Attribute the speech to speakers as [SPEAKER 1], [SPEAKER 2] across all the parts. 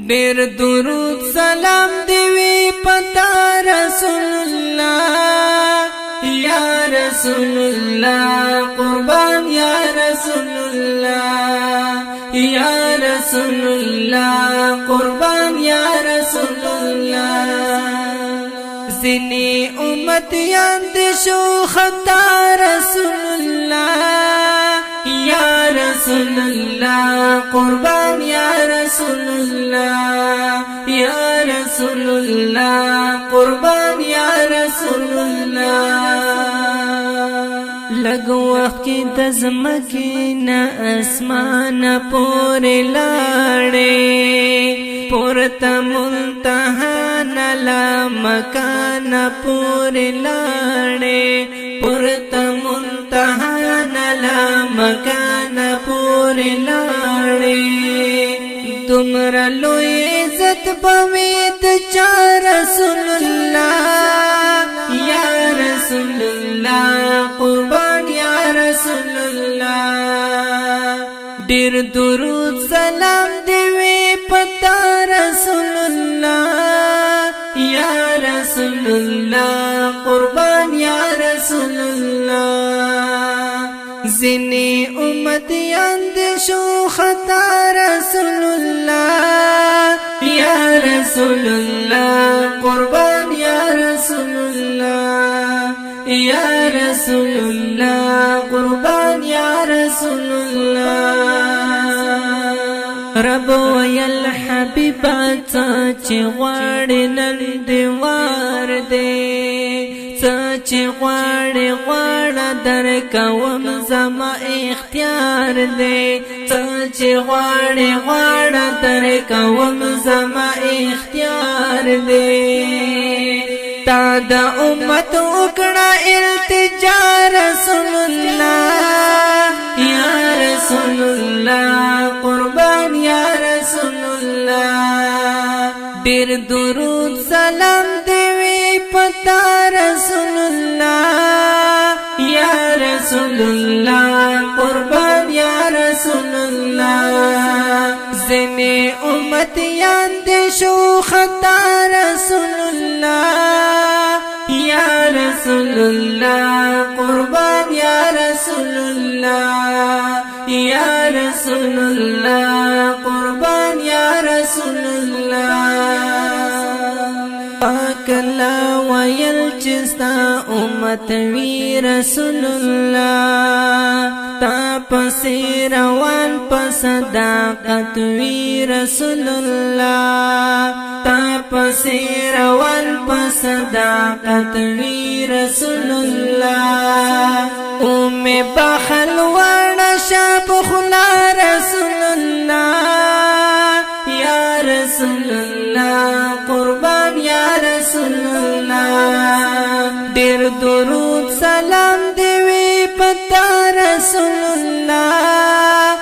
[SPEAKER 1] ډیر درود سلام دی وی پتا رسول الله یا رسول الله قربان یا رسول الله یا رسول الله قربان یا رسول الله زنی امتیان دی شو خطا رسول الله یا رسول الله قربان یا رسول الله یا رسول الله قربان یا رسول الله لګ وخت کې د زمکینه اسمان پورې لاړې پورته منتهى لا مکان پورې لاړې پورته منتهى لا مکان پورې لاړې تمر لوی عزت بوید چا رسول الله یا رسول الله قربان یا رسول الله ډیر درود سلام دی وی پتا رسول الله یا رسول الله قربان یا رسول الله زنی امتیان دی شو خطا رسول الله یا رسول الله قربان یا رسول الله یا رسول الله قربان یا رسول الله رب ویل حبیبا چې غواړي نن دیوار دی چې غواړي غواړه درکوم زما اختیار دی چې غواړي غواړه درکوم زما اختیار دی تا د امت وکړه التجا رسول الله یا رسول الله قربان یا رسول الله ډیر درود سلام دی وی پتا رسول الله یا رسول الله قربان یا رسول الله زنی امتیان دی شو خطا رسول الله یا رسول الله قربان یا رسول الله یا رسول الله قربان یا رسول الله پاک الله ویل چستا امت وی رسول الله تا پسی روان پس صداقت وی رسول الله تا پسی روان پس صداقت وی رسول الله ام بخل ورنا شاب خلا رسول الله یا رسول الله قربان یا رسول الله ډیر درود سلام دی وی پتا رسول الله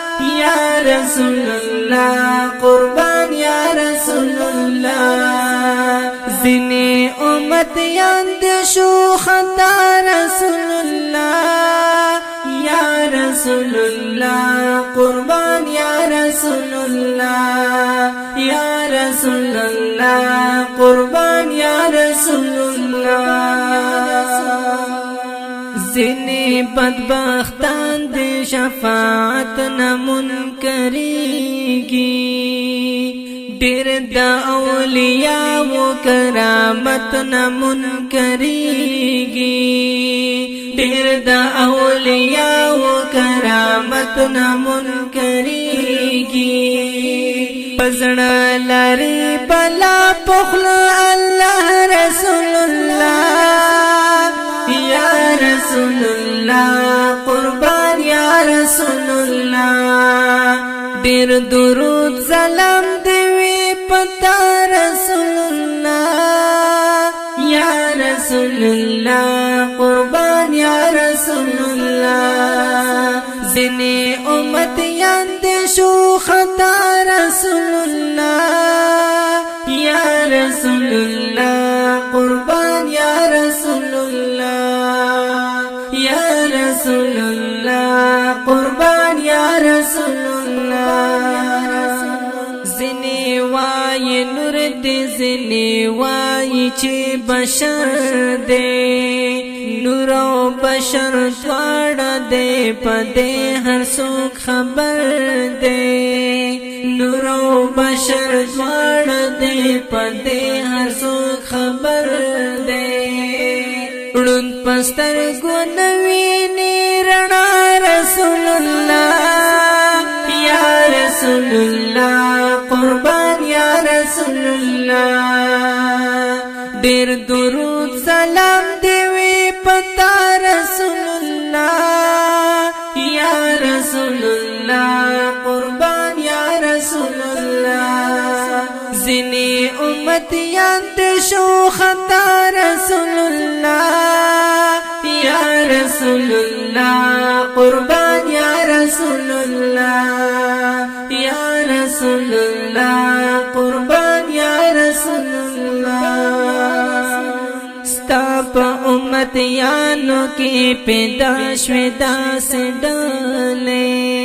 [SPEAKER 1] یا رسول الله قربان یا رسول الله زنی امتیان دی شو خطا رسول الله یا رسول الله قربان یا رسول الله یا رسول الله قربان یا رسول الله زنی بدبختان دی شفاعت نمنکریگی ډیر د اولیاء و کرامت نمنکریگی ډیر د اولیاء و کرامت نمنکریگی پزړه لري بلا پخل الله رسول الله یا رسول الله قربان یا رسول الله ډیر درود سلام دی وی پتا رسول الله یا رسول الله قربان یا رسول الله زنی امتیان دی شو خطا رسول الله یا رسول الله قربان یا رسول الله یا رسول الله قربان یا رسول الله زنی وای وای نور دې زنی وای چې بشر دې نور او بشر دواړه دې پدې هر څوک خبر دې نور او بشر دواړه دې پدې هر څوک خبر دې ړوند پستر ګونوي رڼا رسول الله یا رسول الله قربان یا رسول الله ډېر درود سلام دی وی پتا رسول الله یا رسول الله قربان یا رسول الله زنی امتیان د شو خطا رسول الله یا رسول الله قربان یا رسول الله یا رسول الله قربان یا رسول الله ستا په امتیانو کې پیدا شوې داسې ډلې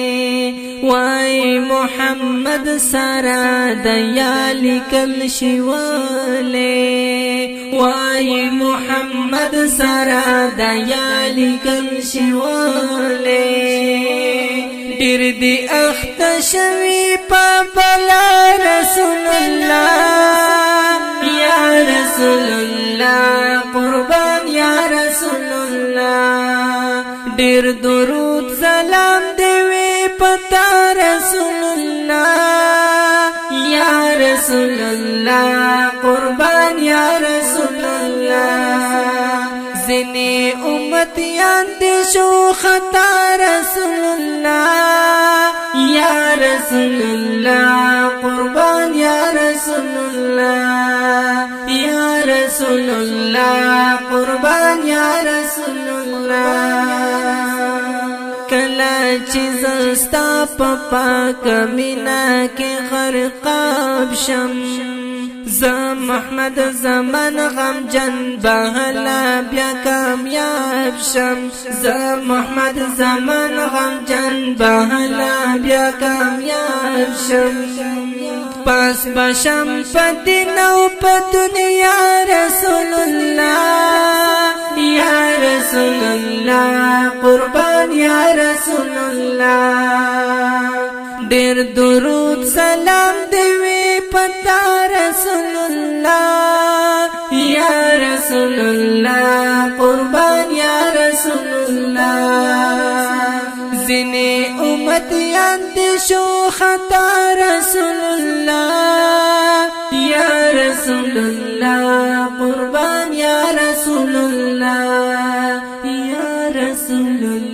[SPEAKER 1] وای محمد سره د یا لیکل شوالې وای محمد سره د یا لیکل شوالې ډېر دې اخته شوي په بلا رسول الله یا رسول الله قربان یا رسول الله ډېر درود سلام دی وی پتا رسول الله یا رسول الله قربان یا رسول الله زنی امتیان دی شو خطا رسول الله یا رسول الله قربان یا رسول الله یا رسول الله قربان یا رسول الله کلا چې زستا په پاک مینا کې غرقاب شم ز محمد زمان غم جن بهلا بیا کامیاب شم ز محمد زمان غم جن بهلا بیا کامیاب شم پاس بشم پدین او په دنیا رسول الله یا رسول الله قربان یا رسول الله ډېر درود سلام دی وی پتا رسول الله یا رسول الله قربان یا رسول الله زنی امتیان دی شو خطا رسول الله یا رسول الله قربان یا رسول الله یا رسول الله